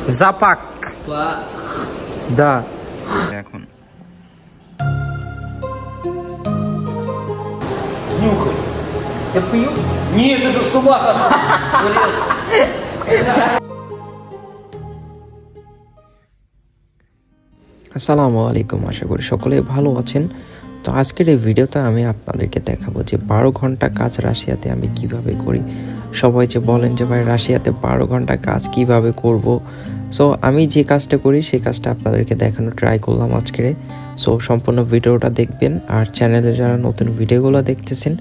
Запак. Да. এখন Нюхай. Я пью? Нет, ты же с ума сошел. আসসালামু আলাইকুম, আশা করি সকলে ভালো আছেন। তো আজকের এই ভিডিওতে আমি আপনাদেরকে দেখাবো যে 12 ঘন্টা কাজ রাশিয়াতে আমি কিভাবে করি। সবাই যে বলেন যে ভাই রাশিয়াতে 12 ঘন্টা কাজ কিভাবে করব, সো আমি যে কাজটা করি সেই কাজটা আপনাদেরকে দেখানো ট্রাই করলাম আজকে। সো সম্পূর্ণ ভিডিওটা দেখবেন, আর চ্যানেলে যারা নতুন ভিডিওগুলো দেখতেছেন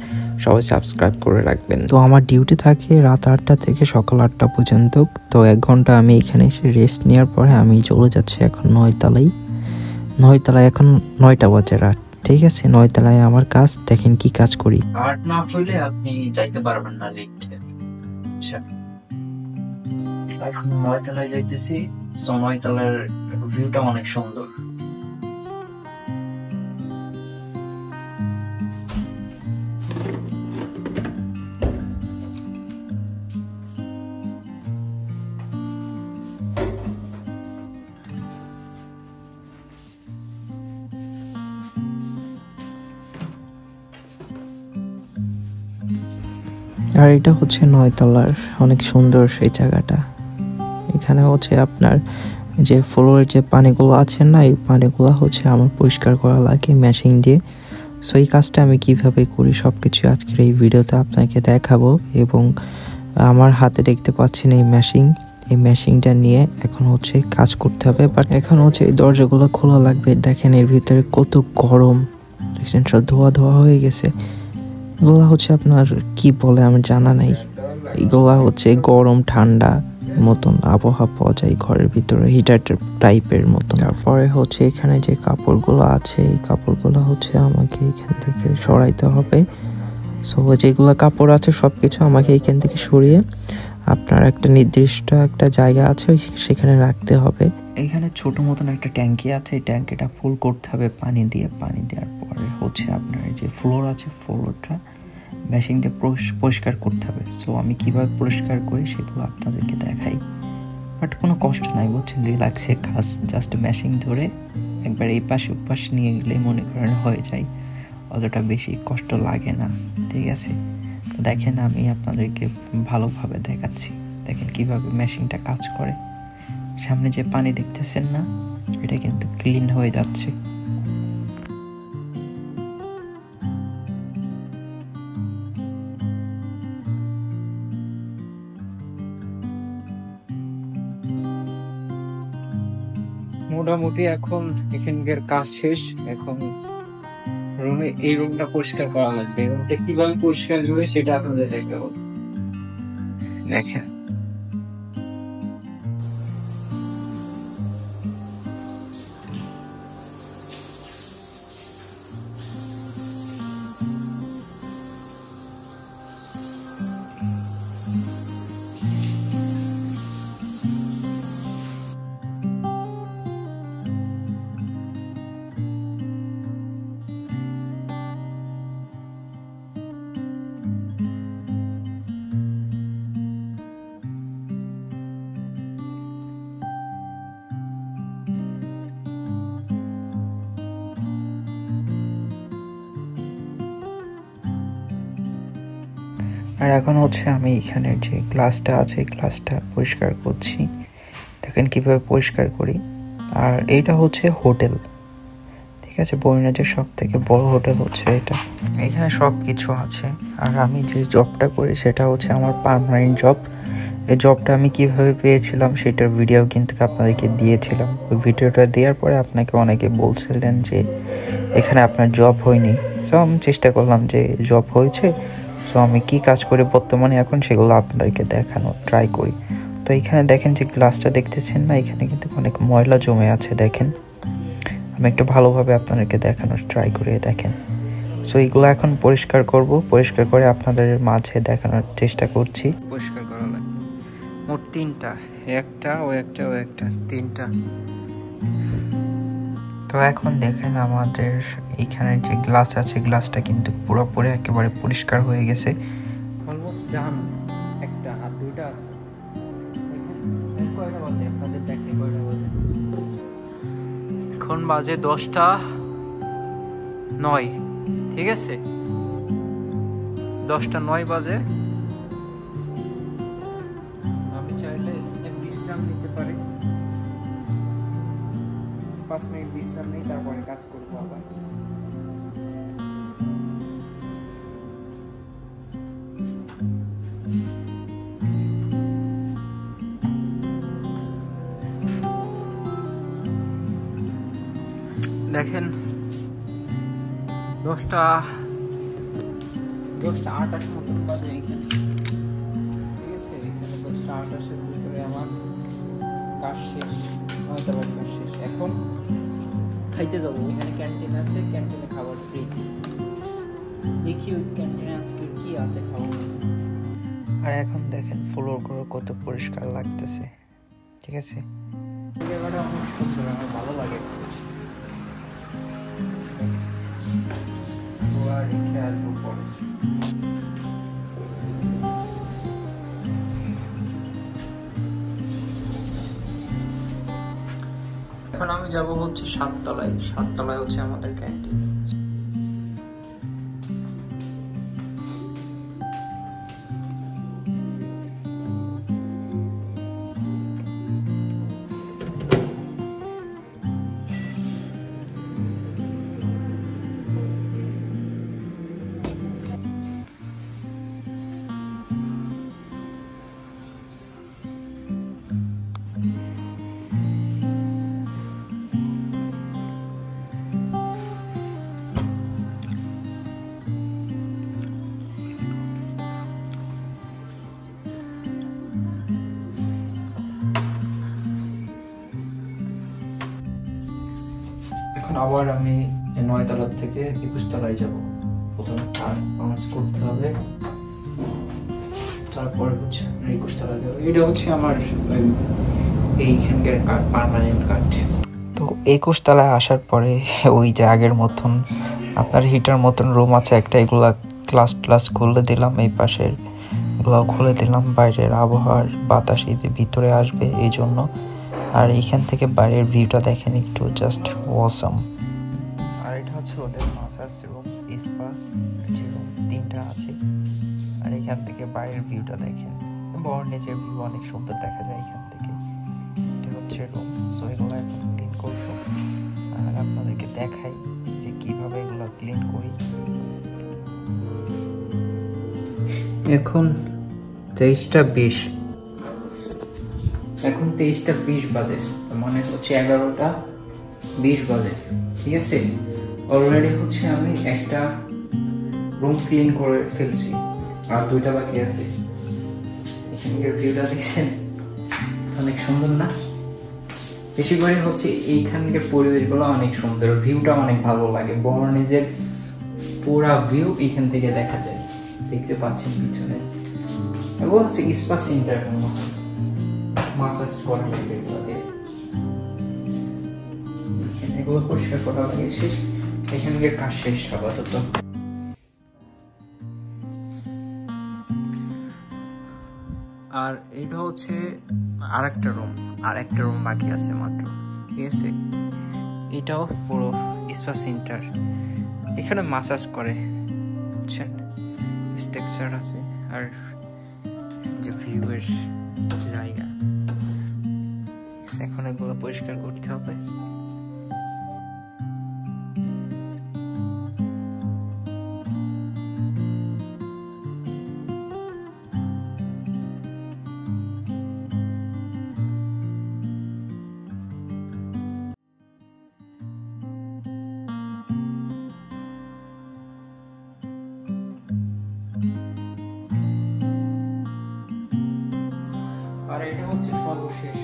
সবাই সাবস্ক্রাইব করে রাখবেন। তো আমার ডিউটি থাকে রাত 8টা থেকে সকাল 8টা পর্যন্ত। তো 1 ঘন্টা আমি এখানে এসে রেস্ট নেওয়ার পরে আমি চলে যাচ্ছি এখন 9 তলায়। এখন 9টা বাজে রাত, ঠিক আছে। 9 তলায় আমার কাজ, দেখেন কি কাজ করি। কার্ড না হইলে আপনি যাইতে পারবেন না লিফটে। আচ্ছা, এখন 9 তলায় যাইতেছি। সো 9 তলার ভিউটা অনেক সুন্দর। আর এটা হচ্ছে 9 তলার, অনেক সুন্দর সেই জায়গাটা। এখানে হচ্ছে আপনার যে ফ্লোরের যে পানিগুলো আছে না, এই পানিগুলো হচ্ছে আমার পরিষ্কার করা লাগে মেশিন দিয়ে। সো এই কাজটা আমি কিভাবে করি সবকিছু আজকের এই ভিডিওতে আপনাকে দেখাবো। এবং আমার হাতে দেখতে পাচ্ছেন এই মেশিনটা নিয়ে এখন হচ্ছে কাজ করতে হবে। বাট এখন হচ্ছে এই দরজাগুলো খোলা লাগবে। দেখেন এর ভিতরে কত গরম, দেখছেন সব ধোয়া হয়ে গেছে। এগুলা হচ্ছে আপনার কি বলে আমার জানা নাই। এগুলা হচ্ছে গরম ঠান্ডা মতন আবহাওয়া পাওয়া যায় ঘরের ভিতরে, হিটার টাইপের মতন। তারপরে হচ্ছে এখানে যে কাপড়গুলো আছে, এই কাপড়গুলো হচ্ছে আমাকে এখান থেকে সরাইতে হবে। সো যেগুলো কাপড় আছে সবকিছু আমাকে এখান থেকে সরিয়ে আপনার একটা নির্দিষ্ট একটা জায়গা আছে সেখানে রাখতে হবে। এখানে ছোট মতন একটা ট্যাঙ্কি আছে, এই ট্যাঙ্কিটা ফুল করতে হবে পানি দেওয়ার পরে হচ্ছে আপনার যে ফ্লোর আছে ফ্লোরটা মেশিন দিয়ে পরিষ্কার করতে হবে। সো আমি কিভাবে পরিষ্কার করি সেগুলো আপনাদেরকে দেখাই। বাট কোনো কষ্ট নাই, বুঝছেন, রিল্যাক্সের কাজ। জাস্ট মেশিন ধরে একবার এই পাশে ওপাশ নিয়ে গেলে মনে করেন হয়ে যায়, অতটা বেশি কষ্ট লাগে না, ঠিক আছে। তো দেখেন আমি আপনাদেরকে ভালোভাবে দেখাচ্ছি। দেখেন কিভাবে মেশিনটা কাজ করে। সামনে যে পানি দেখতেছেন না, এটা কিন্তু ক্লিন হয়ে যাচ্ছে। মোটামুটি এখন এখানকার কাজ শেষ। এখন এই রুমটা পরিষ্কার করা লাগবে। রুমটা কিভাবে পরিষ্কার করবে সেটা আপনাদের দেখাবো। দেখেন আর এখন হচ্ছে আমি এখানের যে গ্লাসটা আছে গ্লাসটা পরিষ্কার করছি। দেখেন কিভাবে পরিষ্কার করি। আর এইটা হচ্ছে হোটেল, ঠিক আছে, বরিনাজের সব থেকে বড় হোটেল হচ্ছে এটা। এখানে সব কিছু আছে। আর আমি যে জবটা করি সেটা হচ্ছে আমার পার্মানেন্ট জব। এই জবটা আমি কিভাবে পেয়েছিলাম সেটার ভিডিও কিন্তু আপনাদেরকে দিয়েছিলাম। ওই ভিডিওটা দেওয়ার পরে আপনাকে অনেকে বলছিলেন যে এখানে আপনার জব হয়নি। সো আমি চেষ্টা করলাম যে জব হয়েছে। সো আমি কি কাজ করে বর্তমানে এখন সেগুলো আপনাদেরকে দেখানো ট্রাই করি। তো এখানে দেখেন যে গ্লাসটা দেখতেছেন না, এখানে কিন্তু অনেক ময়লা জমে আছে। দেখেন আমি একটু ভালোভাবে আপনাদেরকে দেখানোর ট্রাই করে দেখেন। সো এইগুলো এখন পরিষ্কার করব, পরিষ্কার করে আপনাদের মাঝে দেখানোর চেষ্টা করছি। পরিষ্কার করা লাগবে মোট 3টা, একটা ও একটা 3টা। তো এখন দেখেন আমাদের এইখানে যে গ্লাস আছে গ্লাসটা কিন্তু পুরোপুরি একেবারে পরিষ্কার হয়ে গেছে। Almost done. একটা আর 2টা আছে। কয়টা বাজে আপনাদের দেখ এখন বাজে 10:09, ঠিক আছে? 10:09 বাজে। আমি চাইলে বিশ্রাম নিতে পারি, 5 মিনিট বিশ্রাম নেই, তারপরে কাজ করবো আবার। দেখেন 10:28 মতন বাজে এখানে, ঠিক আছে? এখানে 10:28-এর ভিতরে আমার কাজ শেষ, 9টার কাজ শেষ। এখন খাইতে যাবো, এখানে ক্যান্টিন আছে, ক্যান্টিনে খাবার ফ্রি। দেখি ওই ক্যান্টিনে আজকে কি আছে খাবার। আর এখন দেখেন ফ্লোরগুলো কত পরিষ্কার লাগতেছে, ঠিক আছে? জায়গাটা অনেক সুন্দর, আমার ভালো লাগে। রেখে আসবো পরে। এখন আমি যাব হচ্ছে 7 তলায়। 7 তলায় হচ্ছে আমাদের ক্যান্টিন। এখন আবার আমি 9 তলা থেকে 21 তলায় যাব। প্রথমে পাঁচ করতে হবে, তারপরে হচ্ছে 21 তলায় যাব। এটা হচ্ছে আমার এইখানকার কার্ড, পার্মানেন্ট কার্ড। তো 21 তলায় আসার পরে ওই যে আগের মতন আপনার হিটার মতন রুম আছে একটা, এগুলা ক্লাস খুলে দিলাম, এই পাশের এগুলো খুলে দিলাম। বাইরের আবহাওয়ার বাতাস ভিতরে আসবে এই জন্য। আর এইখান থেকে বাইরের ভিউটা দেখেন একটু, জাস্ট অসাম। আর এটা হচ্ছে ওদের মাসাজ রুম, স্পা যে রুম 3টা আছে। আর এখান থেকে বাইরের ভিউটা দেখেন, বর্ণেজের ভিউ অনেক সুন্দর দেখা যায় এখান থেকে। এটা হচ্ছে রুম। সো এগুলো এখন ক্লিন করবো আর আপনাদেরকে দেখাই যে কিভাবে এগুলো ক্লিন করি। এখন 23:20, এখন 23:20 বাজে, তো মানে হচ্ছে 11:20 বাজে, ঠিক আছে? অলরেডি হচ্ছে আমি একটা রুম ক্লিন করে ফেলছি, আর 2টা বাকি আছে। এখানকার ভিউটা দেখছেন, অনেক সুন্দর না? বেশি করে হচ্ছে এইখানকার পরিবেশগুলো অনেক সুন্দর, ভিউটা অনেক ভালো লাগে। বর্ণিজের পুরা ভিউ এখান থেকে দেখা যায়, দেখতে পাচ্ছেন পিছনে। এগুলো হচ্ছে স্পা সেন্টার, মাসাজ করা লাগে এগুলো পরিষ্কার করা লাগে। শেষ, এখানকার কাজ শেষ আপাতত। আর এটা হচ্ছে আরেকটা রুম বাকি আছে মাত্র, ঠিক আছে? এটাও পুরো স্পা সেন্টার, এখানে মাসাজ করে, বুঝছেন? স্ট্রাকচার আছে আর যে ভিউয়ের জায়গা। এখন এগুলো পরিষ্কার করতে হবে। আর এটা হচ্ছে সর্বশেষ,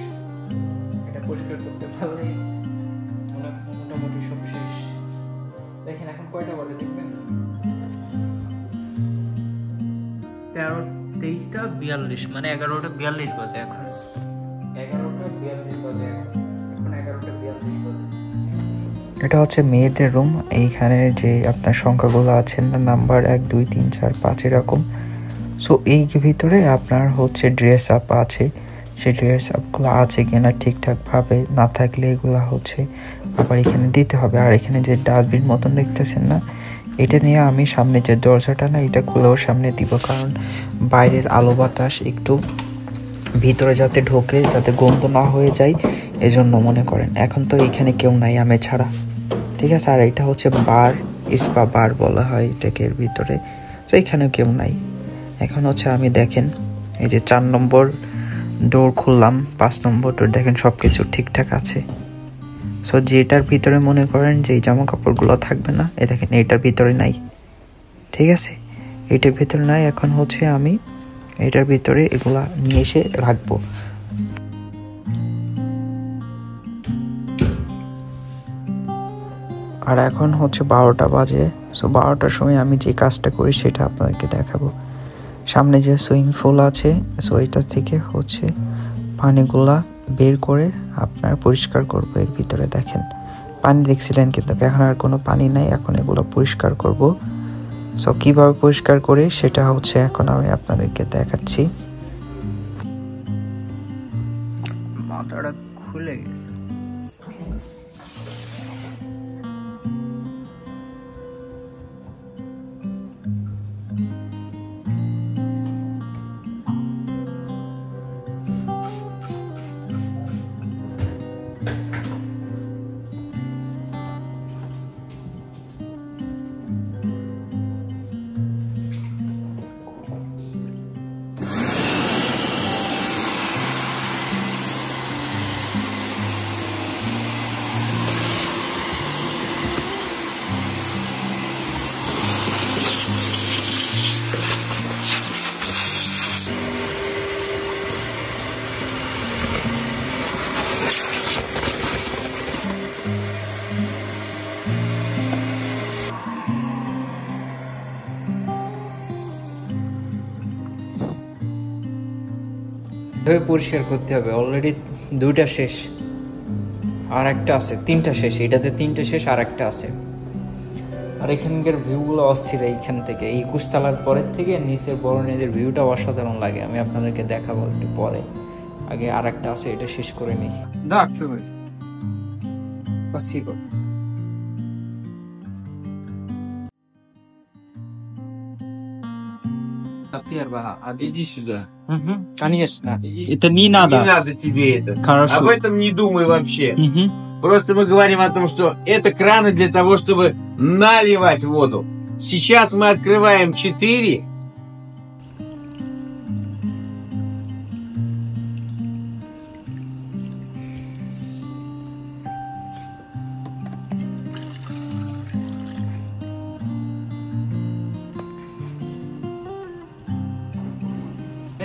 এটা পরিষ্কার করতে পারলে মোটামুটি সব শেষ। দেখেন এখন কয়টা বাজে দেখবেন, 23:42, মানে 11:42 বাজে এখন। 11:42 বাজে এখন 11:42 বাজে। এটা হচ্ছে মেয়েদের রুম। এইখানে যে আপনার সংখ্যাগুলো আছেন না, নাম্বার 1 2 3 4 5 এরকম। সো এই ভিতরে আপনার হচ্ছে ড্রেস আপ আছে, সেই ড্রেস আপগুলো আছে কিনা ঠিকঠাকভাবে, না থাকলে এগুলো হচ্ছে আবার এখানে দিতে হবে। আর এখানে যে ডাস্টবিন মতন দেখতেছেন না, এটা নিয়ে আমি সামনে যে দরজাটা না, এটা খুলেও সামনে দিব, কারণ বাইরের আলো বাতাস একটু ভিতরে যাতে ঢোকে, যাতে গন্ধ না হয়ে যায়, এজন্য মনে করেন। এখন তো এখানে কেউ নাই আমি ছাড়া, ঠিক আছে। আর এটা হচ্ছে বার, স্পা বার বলা হয় এটাকে এর ভিতরে। তো এখানেও কেউ নাই। এখন হচ্ছে আমি দেখেন এই যে 4 নম্বর ডোর খুললাম, 5 নম্বর ডোর, দেখেন সব কিছু ঠিকঠাক আছে। সো যেটার ভিতরে মনে করেন যে এই জামা কাপড়গুলো থাকবে না, এ দেখেন এটার ভিতরে নাই, ঠিক আছে, এটার ভিতরে নাই। এখন হচ্ছে আমি এটার ভিতরে এগুলা নিয়ে এসে রাখবো। আর এখন হচ্ছে 12টা বাজে। সো 12টার সময় আমি যে কাজটা করি সেটা আপনাদেরকে দেখাবো। সামনে যে সুইমিং পুল আছে, সো এটা থেকে হচ্ছে পানিগুলা বের করে আপনার পরিষ্কার করবো। এর ভিতরে দেখেন পানি দেখছিলেন, কিন্তু এখন আর কোনো পানি নাই। এখন এগুলো পরিষ্কার করব। সো কীভাবে পরিষ্কার করি সেটা হচ্ছে এখন আমি আপনাদেরকে দেখাচ্ছি। মাথাটা খুলে গেছে। পরিষ্কার করতে হবে। অলরেডি 2টা শেষ, আর একটা আছে, 3টা শেষ। এটাতে 3টা শেষ, আর একটা আছে। আর এখানকার ভিউগুলো অস্থির। এইখান থেকে এই 21 তলার পরের থেকে নিচের বরণের ভিউটা অসাধারণ লাগে। আমি আপনাদেরকে দেখাবো একটু পরে। আগে আর একটা আছে, এটা শেষ করে নিই। Спасибо. Первая. Иди сюда. Конечно. Это не надо тебе это. Хорошо. Об этом не думай вообще. Мгм. Просто мы говорим о том, что это краны для того, чтобы наливать воду. Сейчас мы открываем 4.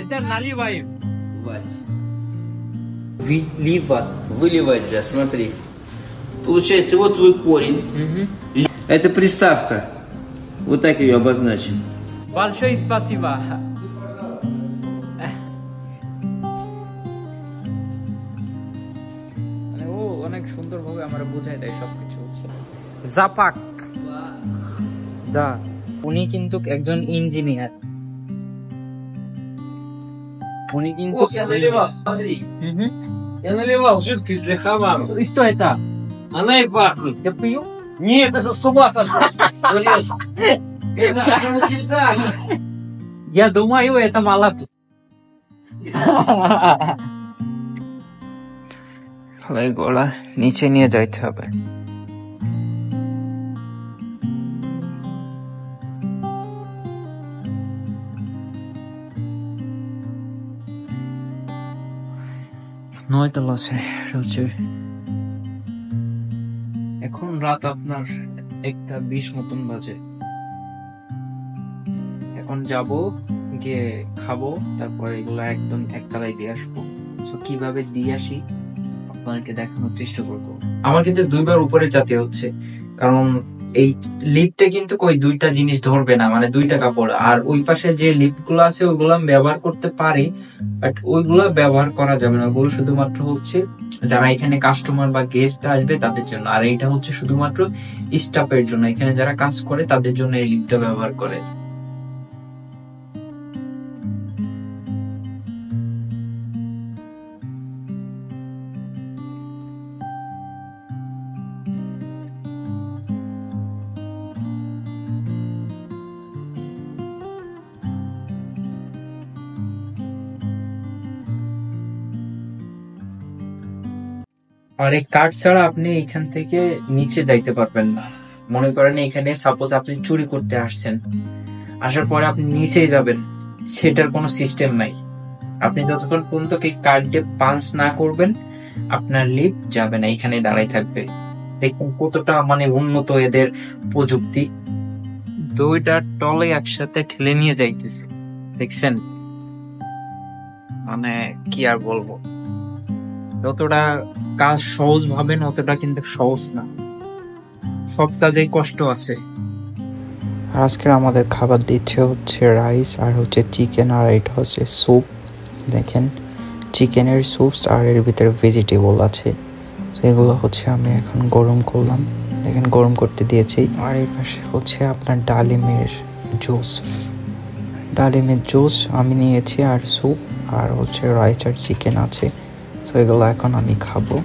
Это наливаем. Выливать. Выливать, да, смотри. Получается, вот твой корень. Это приставка. Вот так ее обозначим. Большое спасибо. ও অনেক সুন্দরভাবে আমরা বোঝাই দেয় সবকিছু। জাপাক দা, উনি কিন্তু একজন ইঞ্জিনিয়ার। উনি কিন্তু О, я наливал, смотри. Я наливал жидкость для хамама. И что это? Она и пахнет. Я пью? Нет, ты же с ума сошел. Это ароматизатор. Я думаю, это мало. এগুলা নিচে নিয়ে যাইতে হবে। নয়তলা আছে হচ্ছে। এখন রাত আপনার 1:20 মতন বাজে। এখন যাব, গিয়ে খাবো, তারপরে এগুলো একদম একতলায় দিয়ে আসবো। সো কিভাবে দিয়ে আসি আপনাদেরকে দেখানোর চেষ্টা করবো। আমার কিন্তু 2বার উপরে যেতে হচ্ছে, কারণ এই লিফটে কিন্তু ওই 2টা জিনিস ধরবে না, মানে 2টা কাপড়। আর ওই পাশে যে লিফট গুলো আছে ওইগুলো আমি ব্যবহার করতে পারি, বাট ওইগুলো ব্যবহার করা যাবে না। ওগুলো শুধুমাত্র হচ্ছে যারা এখানে কাস্টমার বা গেস্ট আসবে তাদের জন্য। আর এইটা হচ্ছে শুধুমাত্র স্টাফের জন্য, এখানে যারা কাজ করে তাদের জন্য এই লিফটটা ব্যবহার করে। আর এই কার্ড ছাড়া আপনি এখান থেকে নিচে যাইতে পারবেন না। মনে করেন এখানে সাপোজ আপনি চুরি করতে আসছেন, আসার পরে আপনি নিচেই যাবেন, সেটার কোনো সিস্টেম নাই। আপনি যতক্ষণ পর্যন্ত এই কার্ড দিয়ে পাঞ্চ না করবেন, আপনার লিফট যাবে না, এখানে দাঁড়াই থাকবে। দেখুন কতটা মানে উন্নত এদের প্রযুক্তি। দুইটা টলে একসাথে ঠেলে নিয়ে যাইতেছে, দেখছেন? মানে কি আর বলবো, যতটা কাজ সহজ ভাবেন অতটা কিন্তু সহজ না, সব কাজেই কষ্ট আছে। আর আজকের আমাদের খাবার দিচ্ছে হচ্ছে রাইস আর হচ্ছে চিকেন, আর এটা হচ্ছে স্যুপ। দেখেন চিকেনের স্যুপ আর এর ভিতরে ভেজিটেবল আছে। তো এগুলো হচ্ছে আমি এখন গরম করলাম, দেখেন গরম করতে দিয়েছি। আর এই পাশে হচ্ছে আপনার ডালিমের জুস আমি নিয়েছি, আর স্যুপ, আর হচ্ছে রাইস আর চিকেন আছে। তো এগুলো এখন আমি খাবো।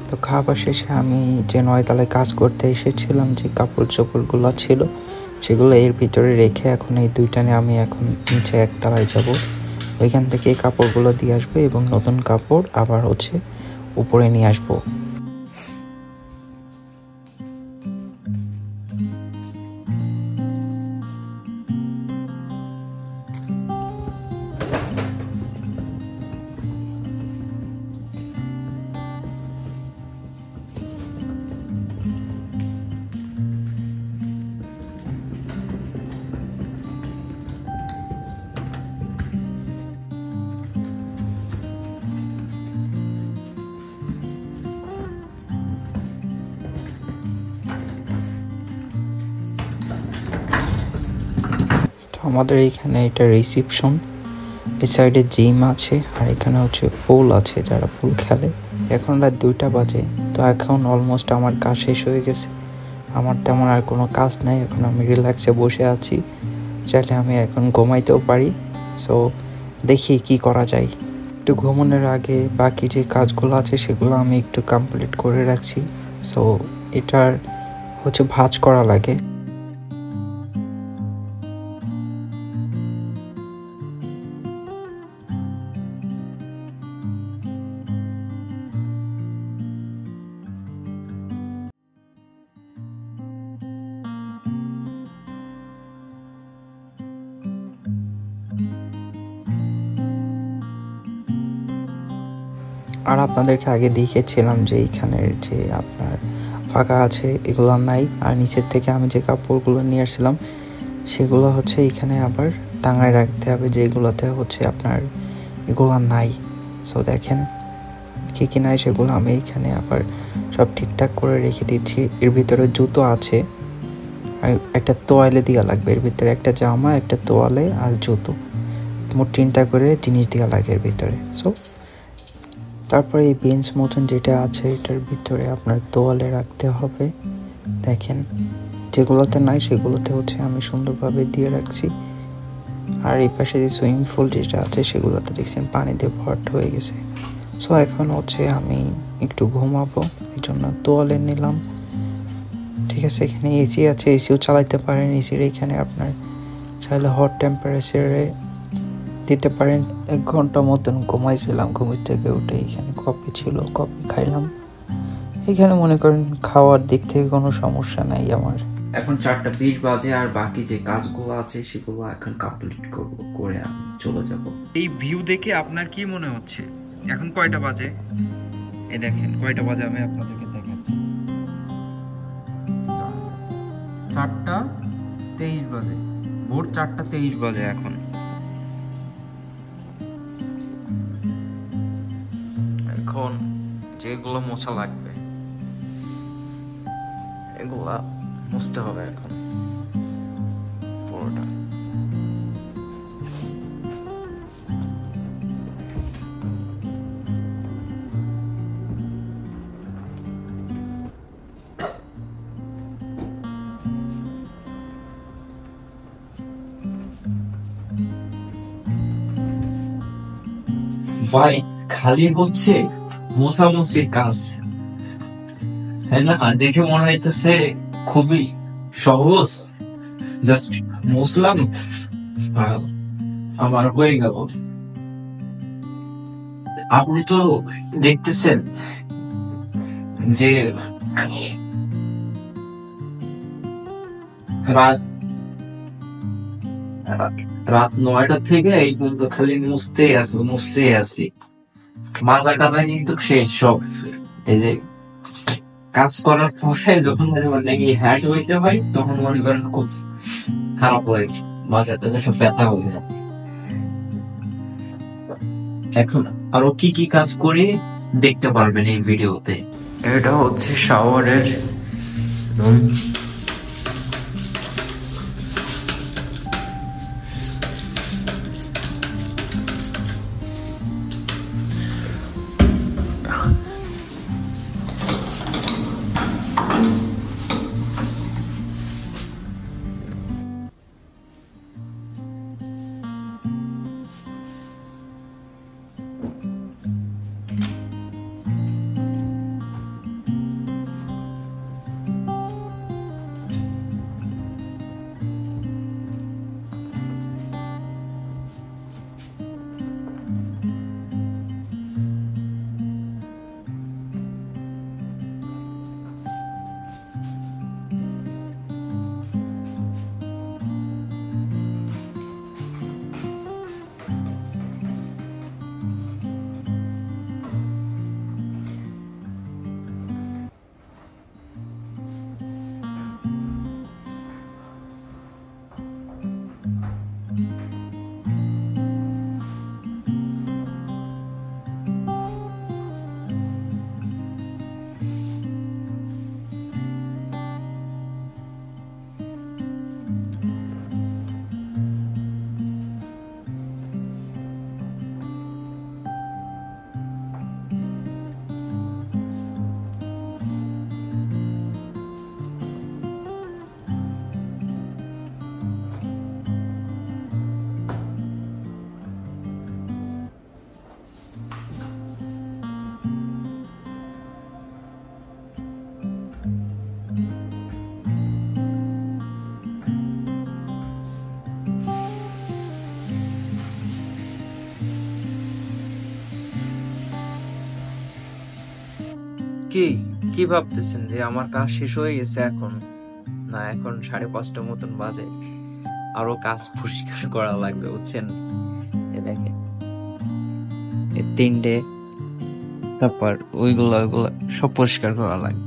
তো খাবার শেষে আমি যে 9 তলায় কাজ করতে এসেছিলাম, যে কাপড় চোপড়গুলো ছিল সেগুলো এর ভিতরে রেখে এখন এই দুইটা নিয়ে আমি এখন নিচে 1 তলায় যাব। ওইখান থেকে এই কাপড়গুলো দিয়ে আসবো এবং নতুন কাপড় আবার হচ্ছে উপরে নিয়ে আসবো। আমাদের এইখানে এটা রিসিপশন, এই সাইডে জিম আছে, আর এখানে হচ্ছে পুল আছে, যারা পুল খেলে। এখন রাত 2টা বাজে। তো এখন অলমোস্ট আমার কাজ শেষ হয়ে গেছে, আমার তেমন আর কোনো কাজ নাই। এখন আমি রিল্যাক্সে বসে আছি, চাইলে আমি এখন ঘুমাইতেও পারি। সো দেখি কি করা যায়। একটু ঘুমানোর আগে বাকি যে কাজগুলো আছে সেগুলো আমি একটু কমপ্লিট করে রাখছি। সো এটার হচ্ছে ভাঁজ করা লাগে। আর আপনাদেরকে আগে দেখিয়েছিলাম যে এইখানের যে আপনার ফাঁকা আছে এগুলো নাই, আর নিচের থেকে আমি যে কাপড়গুলো নিয়ে আসছিলাম সেগুলো হচ্ছে এখানে আবার টাঙায় রাখতে হবে, যেগুলোতে হচ্ছে আপনার এগুলো নাই। সো দেখেন কী কী নাই সেগুলো আমি এখানে আবার সব ঠিকঠাক করে রেখে দিচ্ছি। এর ভিতরে জুতো আছে, আর একটা তোয়ালে দেওয়া লাগবে। এর ভিতরে একটা জামা, একটা তোয়ালে আর জুতো, মোট 3টা করে জিনিস দেওয়া লাগে এর ভিতরে। সো তারপরে এই বেঞ্চ মতন যেটা আছে এটার ভিতরে আপনার তোয়ালে রাখতে হবে। দেখেন যেগুলোতে নাই সেগুলোতে হচ্ছে আমি সুন্দরভাবে দিয়ে রাখছি। আর এই পাশে যে সুইমিং পুল যেটা আছে সেগুলোতে দেখছেন পানি দিয়ে ভরাট হয়ে গেছে। সো এখন হচ্ছে আমি একটু ঘুমাবো, এই জন্য তোয়ালে নিলাম। ঠিক আছে, এখানে এসি আছে, এসিও চালাইতে পারেন। এসির এখানে আপনার চাইলে হট টেম্পারেচারে দিতে পারেন। 1 ঘন্টা মতন ঘুমাইছিলাম, ঘুমের থেকে উঠে এখানে কফি ছিল, কফি খাইলাম। এখানে মনে করেন খাওয়ার দিক থেকে কোনো সমস্যা নাই আমার। এখন 4টা 20 বাজে, আর বাকি যে কাজগুলো আছে সেগুলো এখন কমপ্লিট করে আমি চলে যাব। এই ভিউ দেখে আপনার কি মনে হচ্ছে? এখন কয়টা বাজে? এই দেখেন কয়টা বাজে, আমি আপনাদেরকে দেখাচ্ছি। 4টা 23 বাজে, ভোর 4টা 23 বাজে এখন। এখন যেগুলো মোছা লাগবে এগুলা মুছতে হবে এখন পুরোটা। ভাই খালি হচ্ছে মোছামুছির কাজ, তাই না? দেখে মনে হইতেছে খুবই সহজ, জাস্ট মুছলাম আমার হয়ে গেল। আপনি তো দেখতেছেন যে রাত রাত 9টা থেকে এই পর্যন্ত খালি মুছতে আছি। মাজা টাজা কিন্তু শেষ সব। এই যে কাজ করার পরে যখন মানে হ্যান্ড হইতে হয় তখন মনে করেন খুব খারাপ লাগে, মাজা টাজা সব ব্যথা হয়ে যায়। এখন আরো কি কি কাজ করি দেখতে পারবেন এই ভিডিওতে। এটা হচ্ছে শাওয়ারের রুম। কি ভাবতেছেন যে আমার কাজ শেষ হয়ে গেছে? এখন না, এখন 5:30 মতন বাজে, আরো কাজ পরিষ্কার করা লাগবে, বুঝছেন? এ দেখেন, এই 3টে, তারপর ওইগুলা সব পরিষ্কার করা লাগবে।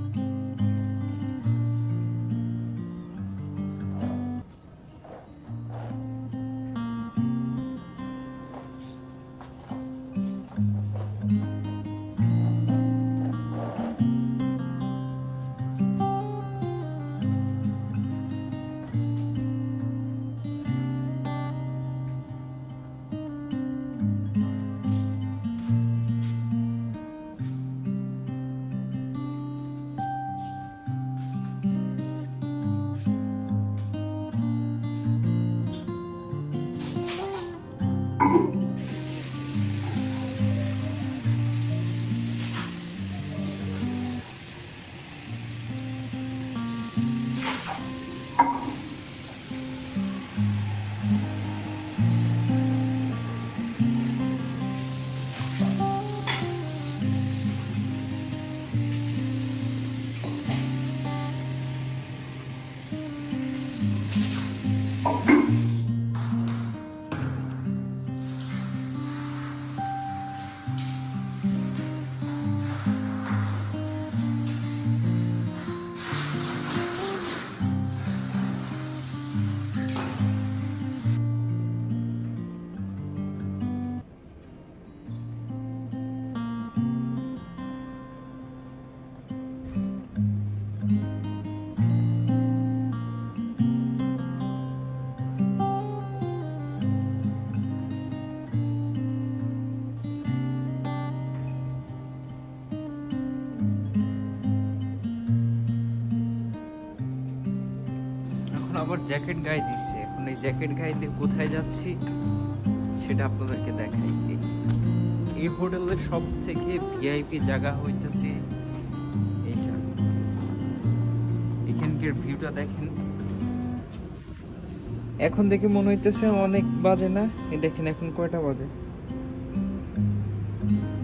আবার জ্যাকেট গায়ে দিচ্ছে। এখন এই জ্যাকেট গায়ে দিয়ে কোথায় যাচ্ছি সেটা আপনাদেরকে দেখাই। এই হোটেলের সব থেকে ভিআইপি জায়গা হইতেছে এইটা। এখানকার ভিউটা দেখেন, এখন দেখে মনে হইতেছে অনেক বাজে না, এই দেখেন এখন কয়টা বাজে,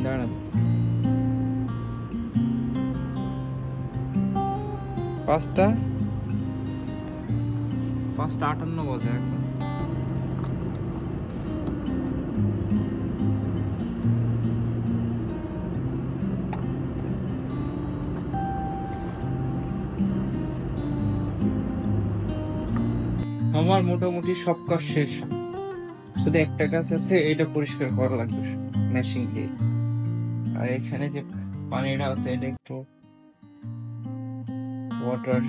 দাঁড়ান 5টা 58 বাজে এখন। আমার মোটামুটি সব কাজ শেষ, শুধু একটা কাজ আছে, এটা পরিষ্কার করা লাগবে মেশিন দিয়ে। আর এখানে যে পানিটা আছে এটা একটু ওয়াটার,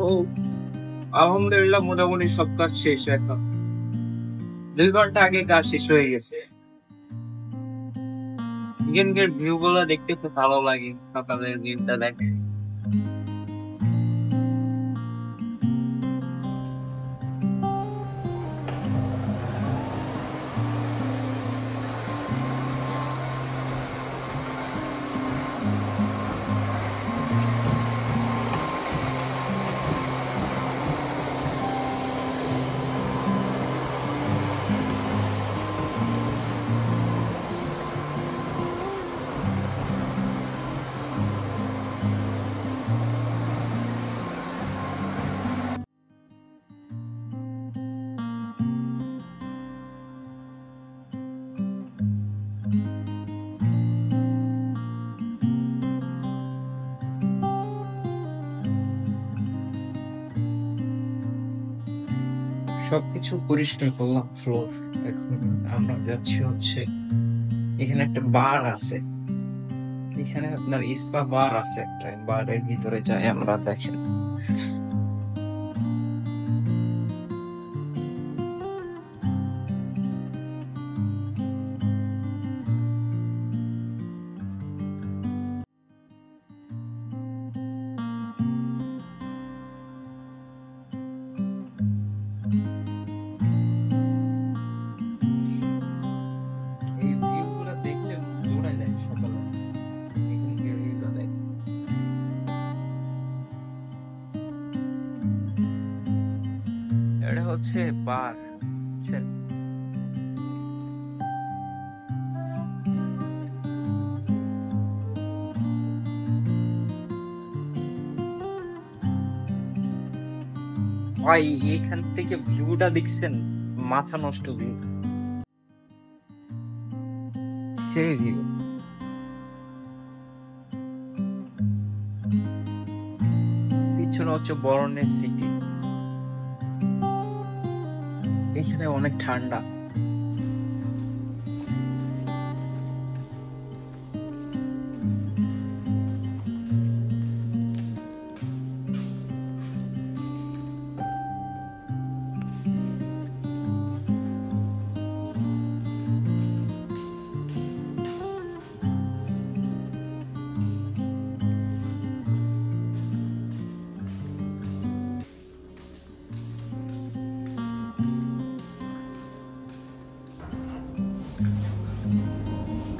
ও আলহামদুলিল্লাহ মোটামুটি সব কাজ শেষ। এখন 2 ঘন্টা আগে কাজ শেষ হয়ে গেছে। এখানকার ভিউ গুলো দেখতে খুব ভালো লাগে, সকালের দিনটা দেখে। সবকিছু পরিষ্কার করলাম, ফ্লোর। এখন আমরা যাচ্ছি হচ্ছে, এখানে একটা বার আছে, এখানে আপনার ইস্পা বার আছে একটা, বারের ভিতরে যাই আমরা, দেখেন। এই ভিউ গুলো দেখলে দৌড়ায় যায় সকালে, এখানে কেউ ভিউটা দেয়। এটা হচ্ছে বার, বুঝছেন? ভাই এখান থেকে ভিউটা দেখছেন, মাথা নষ্ট ভিউ, সেই ভিউ। পিছনে হচ্ছে বরনের সিটি, এখানে অনেক ঠান্ডা।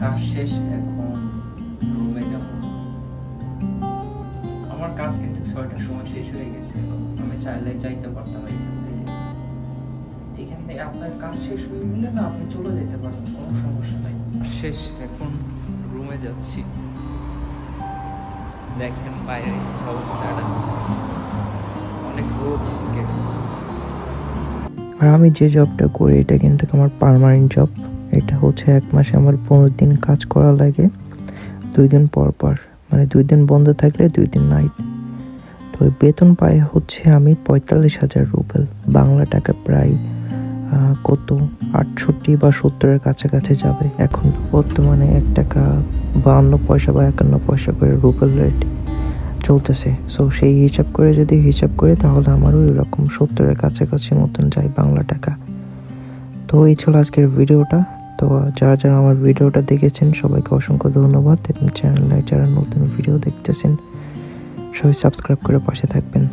কাজ শেষ, এখন রুমে যাব। আমার কাজ কিন্তু 6টার সময় শেষ হয়ে গেছে, আমি চাইলে যাইতে পারতাম এখান থেকে আপনার কাজ শেষ হয়ে গেলে না আপনি চলে যেতে পারবেন, কোনো সমস্যা নাই। শেষ, এখন রুমে যাচ্ছি। দেখেন বাইরে অবস্থাটা, অনেক রোদ আজকে। আর আমি যে জবটা করি এটা কিন্তু আমার পার্মানেন্ট জব। এটা হচ্ছে 1 মাসে আমার 15 দিন কাজ করা লাগে, 2 দিন পর পর, মানে 2 দিন বন্ধ থাকলে 2 দিন নাইট। তো বেতন পাই হচ্ছে আমি 45,000 রুবেল, বাংলা টাকা প্রায় কত 68 বা 70-এর কাছাকাছি যাবে। এখন বর্তমানে 1 টাকা 52 পয়সা বা 51 পয়সা করে রুবেল রেট চলতেছে। সো সেই হিসাব করে যদি হিসাব করে তাহলে আমারও এরকম 70-এর কাছাকাছি মতন যায় বাংলা টাকা। তো এই ছিল আজকের ভিডিওটা। তো যারা যারা আমার ভিডিওটা দেখেছেন সবাইকে অসংখ্য ধন্যবাদ, এবং চ্যানেলে যারা নতুন ভিডিও দেখতেছেন সবাই সাবস্ক্রাইব করে পাশে থাকবেন।